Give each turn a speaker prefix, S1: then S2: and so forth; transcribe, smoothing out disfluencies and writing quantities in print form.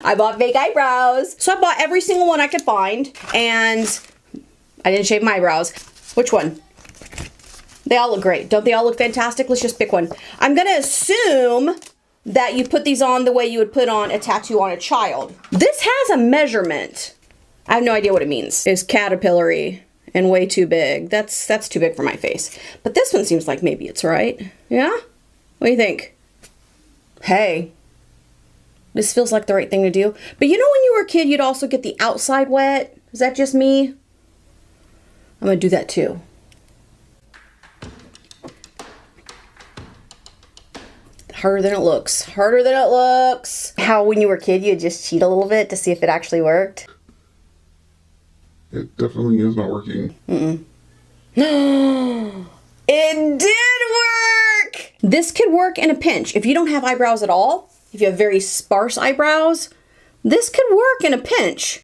S1: I bought fake eyebrows. So I bought every single one I could find, and I didn't shave my eyebrows. Which one? They all look great. Don't they all look fantastic? Let's just pick one. I'm gonna assume that you put these on the way you would put on a tattoo on a child. This has a measurement. I have no idea what it means. It's caterpillary and way too big. That's too big for my face. But this one seems like maybe it's right. Yeah? What do you think? Hey, this feels like the right thing to do. But you know when you were a kid, you'd also get the outside wet? Is that just me? I'm gonna do that too. Harder than it looks. Harder than it looks. How when you were a kid, you'd just cheat a little bit to see if it actually worked?
S2: It definitely is not working.
S1: It did work! This could work in a pinch. If you don't have eyebrows at all, if you have very sparse eyebrows, this could work in a pinch.